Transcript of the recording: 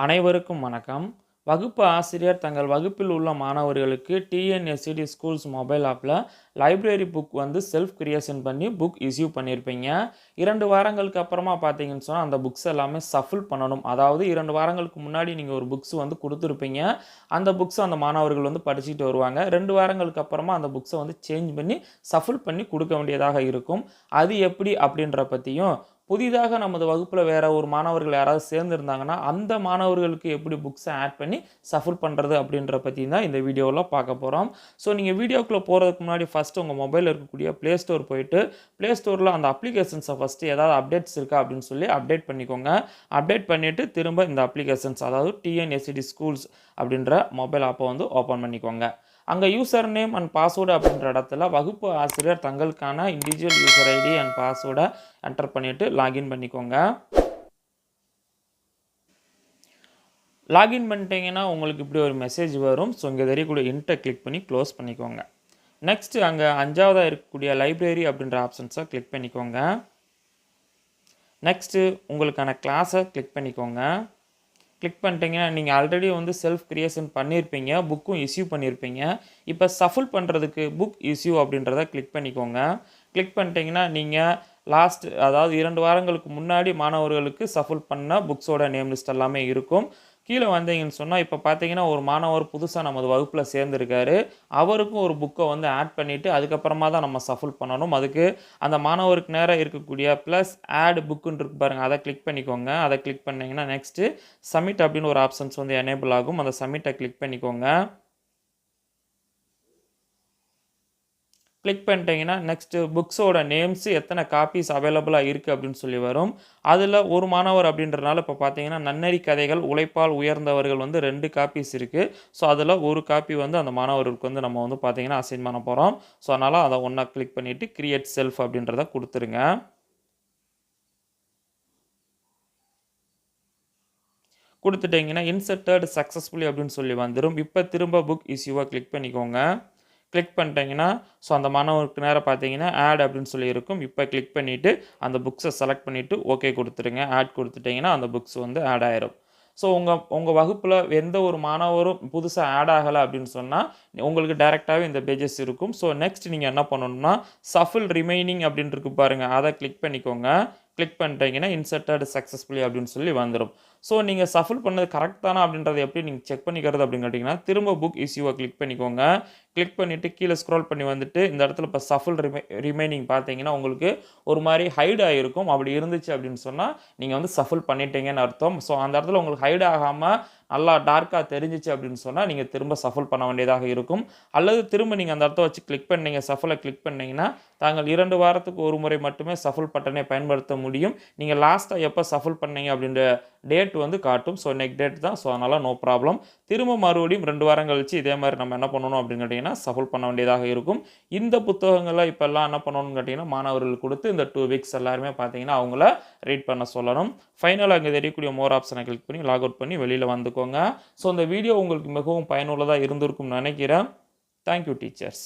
அனைவருக்கும் வணக்கம். வகுப்பு ஆசிரியர் தங்கள் வகுப்பில் உள்ள மாணவர்களுக்கு டிஎன்எஸ்சிடி ஸ்கூல்ஸ் மொபைல் ஆப்பில் லைப்ரரி புக் வந்து செல்ஃப் கிரியேஷன் பண்ணி புக் இஷ்யூ பண்ணியிருப்பீங்க. 2 வாரங்களுக்கு அப்புறமா பார்த்தீங்கன்னு சொன்னால் அந்த புக்ஸ் எல்லாமே ஷஃபில் பண்ணணும். அதாவது 2 வாரங்களுக்கு முன்னாடி நீங்கள் ஒரு புக்ஸ் வந்து கொடுத்துருப்பீங்க. அந்த புக்ஸ் அந்த மாணவர்கள் வந்து படிச்சுட்டு வருவாங்க. 2 வாரங்களுக்கு அப்புறமா அந்த புக்ஸை வந்து சேஞ்ச் பண்ணி ஷஃபில் பண்ணி கொடுக்க வேண்டியதாக இருக்கும். அது எப்படி அப்படின்ற பற்றியும், புதிதாக நமது வகுப்பில் வேற ஒரு மாணவர்கள் யாராவது சேர்ந்துருந்தாங்கன்னா அந்த மாணவர்களுக்கு எப்படி புக்ஸை ஆட் பண்ணி ஷஃபில் பண்ணுறது அப்படின்ற பற்றி தான் இந்த வீடியோவில் பார்க்க போகிறோம். ஸோ நீங்கள் வீடியோக்குள்ளே போகிறதுக்கு முன்னாடி ஃபஸ்ட்டு உங்கள் மொபைலில் இருக்கக்கூடிய ப்ளே ஸ்டோர் போயிட்டு ப்ளே ஸ்டோரில் அந்த அப்ளிகேஷன்ஸை ஃபஸ்ட்டு ஏதாவது அப்டேட்ஸ் இருக்கா அப்படின்னு சொல்லி அப்டேட் பண்ணிக்கோங்க. அப்டேட் பண்ணிவிட்டு திரும்ப இந்த அப்ளிகேஷன்ஸ், அதாவது டிஎன்எஸ்சிடி ஸ்கூல்ஸ் அப்படின்ற மொபைல் ஆப்பை வந்து ஓப்பன் பண்ணிக்கோங்க. அங்கே யூசர் நேம் அண்ட் பாஸ்வேர்டு அப்படின்ற இடத்துல வகுப்பு ஆசிரியர் தங்களுக்கான இண்டிவிஜுவல் யூசர் ஐடி அண்ட் பாஸ்வேர்டை என்டர் பண்ணிவிட்டு லாகின் பண்ணிக்கோங்க. லாகின் பண்ணிட்டீங்கன்னா உங்களுக்கு இப்படி ஒரு மெசேஜ் வரும். ஸோ இங்கே தெரியக்கூடிய இன்ட்டை கிளிக் பண்ணி க்ளோஸ் பண்ணிக்கோங்க. நெக்ஸ்ட் அங்கே 5ஆவதாக இருக்கக்கூடிய லைப்ரரி அப்படின்ற ஆப்ஷன்ஸை கிளிக் பண்ணிக்கோங்க. நெக்ஸ்ட்டு உங்களுக்கான கிளாஸை கிளிக் பண்ணிக்கோங்க. கிளிக் பண்ணிட்டீங்கன்னா நீங்கள் ஆல்ரெடி வந்து செல்ஃப் கிரியேஷன் பண்ணியிருப்பீங்க, புக்கும் இஷ்யூ பண்ணியிருப்பீங்க. இப்போ ஷஃபில் பண்ணுறதுக்கு புக் இஷ்யூ அப்படின்றத கிளிக் பண்ணிக்கோங்க. கிளிக் பண்ணிட்டீங்கன்னா நீங்கள் அதாவது 2 வாரங்களுக்கு முன்னாடி மாணவர்களுக்கு ஷஃபில் பண்ண புக்ஸோட நேம் லிஸ்ட் எல்லாமே இருக்கும். கீழே வந்தீங்கன்னு சொன்னால் இப்போ பார்த்தீங்கன்னா ஒரு மாணவர் புதுசாக நமது வகுப்பில் சேர்ந்துருக்காரு. அவருக்கும் ஒரு புக்கை வந்து ஆட் பண்ணிவிட்டு அதுக்கப்புறமா தான் நம்ம ஷஃபில் பண்ணணும். அதுக்கு அந்த மாணவருக்கு நேராக இருக்கக்கூடிய ப்ளஸ் ஆட் புக்குன்னு இருக்கு பாருங்கள், அதை கிளிக் பண்ணிக்கோங்க. அதை கிளிக் பண்ணிங்கன்னா நெக்ஸ்ட்டு சப்மிட் அப்படின்னு ஒரு ஆப்ஷன்ஸ் வந்து எனேபிள் ஆகும். அந்த சப்மிட்டை கிளிக் பண்ணிக்கோங்க. கிளிக் பண்ணிட்டீங்கன்னா நெக்ஸ்ட்டு புக்ஸோட நேம்ஸு எத்தனை காப்பீஸ் அவைலபிளாக இருக்குது அப்படின்னு சொல்லி வரும். அதில் ஒரு மாணவர் அப்படின்றனால இப்போ பார்த்தீங்கன்னா நன்னெறி கதைகள் உழைப்பால் உயர்ந்தவர்கள் வந்து 2 காப்பீஸ் இருக்குது. ஸோ அதில் ஒரு காப்பி வந்து அந்த மாணவருக்கு வந்து நம்ம வந்து பார்த்தீங்கன்னா அசைன் பண்ண போகிறோம். ஸோ அதனால் அதை ஒன்றா கிளிக் பண்ணிவிட்டு கிரியேட் செல்ஃப் அப்படின்றத கொடுத்துருங்க. கொடுத்துட்டிங்கன்னா இன்சர்ட்டட் சக்ஸஸ்ஃபுல்லி அப்படின்னு சொல்லி வந்துடும். இப்போ திரும்ப புக் இஷ்யூவாக கிளிக் பண்ணிக்கோங்க. கிளிக் பண்ணிட்டீங்கன்னா ஸோ அந்த மாணவருக்கு நேராக பார்த்தீங்கன்னா ஆட் அப்படின்னு சொல்லி இருக்கும். இப்போ கிளிக் பண்ணிவிட்டு அந்த புக்ஸை செலக்ட் பண்ணிவிட்டு ஓகே கொடுத்துருங்க. ஆட் கொடுத்துட்டிங்கன்னா அந்த புக்ஸ் வந்து ஆட் ஆயிரும். ஸோ உங்கள் வகுப்பில் எந்த ஒரு மாணவரும் புதுசாக ஆட் ஆகலை அப்படின்னு சொன்னால் உங்களுக்கு டைரெக்டாகவே இந்த பேஜஸ் இருக்கும். ஸோ நெக்ஸ்ட் நீங்கள் என்ன பண்ணணும்னா ஷஃபில் ரிமைனிங் அப்படின்னு இருக்கு பாருங்கள், அதை கிளிக் பண்ணிக்கோங்க. கிளிக் பண்ணிட்டீங்கன்னா இன்சர்ட்டட் சக்ஸஸ்ஃபுல்லி அப்படின்னு சொல்லி வந்துடும். ஸோ நீங்கள் ஷஃபில் பண்ணது கரெக்ட் தானா அப்படின்றத எப்படி நீங்கள் செக் பண்ணிக்கிறது அப்படின்னு கேட்டிங்கன்னா திரும்ப புக் இஷ்யூவை கிளிக் பண்ணிக்கோங்க. கிளிக் பண்ணிவிட்டு கீழே ஸ்க்ரோல் பண்ணி வந்துட்டு இந்த இடத்துல இப்போ ஷஃபில் ரிமைனிங் பார்த்தீங்கன்னா உங்களுக்கு ஒரு மாதிரி ஹைட் ஆகிருக்கும். அப்படி இருந்துச்சு அப்படின்னு சொன்னால் நீங்கள் வந்து ஷஃபில் பண்ணிட்டீங்கன்னு அர்த்தம். ஸோ அந்த இடத்துல உங்களுக்கு ஹைட் ஆகாமல் நல்லா டார்க்காக தெரிஞ்சிச்சு அப்படின்னு சொன்னால் நீங்கள் திரும்ப ஷஃபில் பண்ண வேண்டியதாக இருக்கும். அல்லது திரும்ப நீங்கள் அந்த இடத்த வச்சு கிளிக் பண்ணீங்க, ஷஃபிலை கிளிக் பண்ணிங்கன்னா தாங்கள் 2 வாரத்துக்கு ஒரு முறை மட்டுமே ஷஃபில் பட்டனை பயன்படுத்த முடியும். நீங்கள் லாஸ்ட்டாக எப்போ ஷஃபில் பண்ணீங்க அப்படின்ற டேட் வந்து காட்டும். ஸோ நெக்ஸ்ட் டேட் தான். ஸோ அதனால் நோ ப்ராப்ளம். திரும்ப மறுபடியும் 2 வாரம் கழிச்சு இதே மாதிரி நம்ம என்ன பண்ணணும் அப்படின்னு கேட்டிங்கன்னா ஷஃபில் பண்ண வேண்டியதாக இருக்கும். இந்த புத்தகங்களை இப்போல்லாம் என்ன பண்ணணும்னு கேட்டிங்கன்னா மாணவர்களுக்கு கொடுத்து இந்த 2 வீக்ஸ் எல்லாருமே பார்த்தீங்கன்னா அவங்கள ரீட் பண்ண சொல்லணும். ஃபைனலாக அங்கே தெரியக்கூடிய மோர் ஆப்ஷனை கிளிக் பண்ணி லாக் அவுட் பண்ணி வெளியில் வந்துக்கோங்க. ஸோ இந்த வீடியோ உங்களுக்கு மிகவும் பயனுள்ளதாக இருந்திருக்கும்னு நினைக்கிறேன். Thank you teachers.